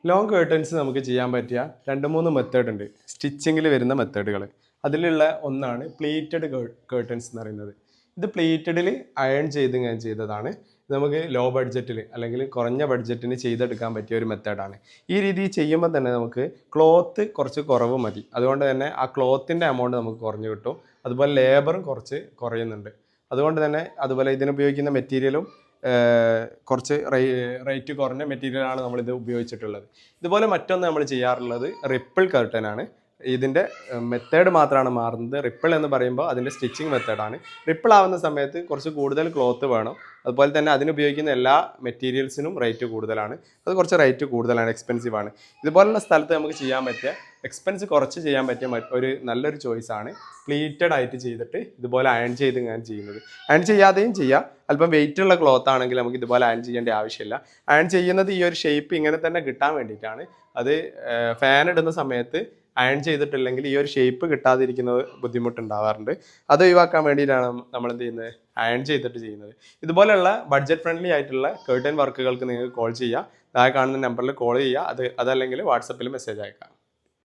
Long curtains നമുക്ക് ചെയ്യാൻ പറ്റിയ 2-3 മെത്തേഡ് ഉണ്ട് സ്റ്റിച്ചിങ്ങിൽ വരുന്ന മെത്തേഡുകൾ. അതിലുള്ള ഒന്നാണ് പ്ലീറ്റഡ് കേർട്ടൻസ് എന്ന് പറയുന്നത്. ഇത് പ്ലീറ്റഡിൽ അയൺ ചെയ്ത് ഞാൻ ചെയ്തതാണ്. നമുക്ക് ലോ ബഡ്ജറ്റിൽ അല്ലെങ്കിൽ കുറഞ്ഞ ബഡ്ജറ്റിന് ചെയ്തെടുക്കാൻ പറ്റിയ ഒരു മെത്തേഡാണ്. ഈ രീതിയിൽ ചെയ്യുമ്പോൾ തന്നെ നമുക്ക് ക്ലോത്ത് കുറച്ച് കുറവ് മതി. അതുകൊണ്ട് തന്നെ ആ ക്ലോത്തിൻ്റെ എമൗണ്ട് നമുക്ക് കുറഞ്ഞു കിട്ടും. അതുപോലെ ലേബറും കുറച്ച് കുറയുന്നുണ്ട്. അതുകൊണ്ട് തന്നെ അതുപോലെ ഇതിനുപയോഗിക്കുന്ന മെറ്റീരിയലും കുറച്ച് റേറ്റ് കുറഞ്ഞ മെറ്റീരിയലാണ് നമ്മളിത് ഉപയോഗിച്ചിട്ടുള്ളത്. ഇതുപോലെ മറ്റൊന്ന് നമ്മൾ ചെയ്യാറുള്ളത് റിപ്പിൾ കർട്ടനാണ്. ഇതിൻ്റെ മെത്തേഡ് മാത്രമാണ് മാറുന്നത്. റിപ്പിൾ എന്ന് പറയുമ്പോൾ അതിൻ്റെ സ്റ്റിച്ചിങ് മെത്തേഡാണ്. റിപ്പിൾ ആവുന്ന സമയത്ത് കുറച്ച് കൂടുതൽ ക്ലോത്ത് വേണം. അതുപോലെ തന്നെ അതിനുപയോഗിക്കുന്ന എല്ലാ മെറ്റീരിയൽസിനും റേറ്റ് കൂടുതലാണ്. അത് കുറച്ച് റേറ്റ് കൂടുതലാണ്, എക്സ്പെൻസീവ് ആണ്. ഇതുപോലുള്ള സ്ഥലത്ത് നമുക്ക് ചെയ്യാൻ പറ്റിയ എക്സ്പെൻസ് കുറച്ച് ചെയ്യാൻ പറ്റിയ ഒരു നല്ലൊരു ചോയ്സാണ് പ്ലീറ്റഡ് ആയിട്ട് ചെയ്തിട്ട് ഇതുപോലെ അയൺ ചെയ്ത് ഞാൻ ചെയ്യുന്നത്. അയൺ ചെയ്യാതെയും ചെയ്യാം. അല്പം വെയിറ്റ് ഉള്ള ക്ലോത്ത് ആണെങ്കിൽ നമുക്ക് ഇതുപോലെ അയൺ ചെയ്യേണ്ട ആവശ്യമില്ല. അയൺ ചെയ്യുന്നത് ഈ ഒരു ഷേപ്പ് ഇങ്ങനെ തന്നെ കിട്ടാൻ വേണ്ടിയിട്ടാണ്. അത് ഫാൻ ഇടുന്ന സമയത്ത് അയൺ ചെയ്തിട്ടില്ലെങ്കിൽ ഈ ഒരു ഷേപ്പ് കിട്ടാതിരിക്കുന്നത് ബുദ്ധിമുട്ടുണ്ടാവാറുണ്ട്. അത് ഒഴിവാക്കാൻ വേണ്ടിയിട്ടാണ് നമ്മൾ എന്ത് ചെയ്യുന്നത്, അയൺ ചെയ്തിട്ട് ചെയ്യുന്നത്. ഇതുപോലെയുള്ള ബഡ്ജറ്റ് ഫ്രണ്ട്ലി ആയിട്ടുള്ള കേർട്ടൻ വർക്കുകൾക്ക് നിങ്ങൾക്ക് കോൾ ചെയ്യുക. താഴെ കാണുന്ന നമ്പറിൽ കോൾ ചെയ്യുക. അതല്ലെങ്കിൽ വാട്സപ്പിൽ മെസ്സേജ് അയക്കാം.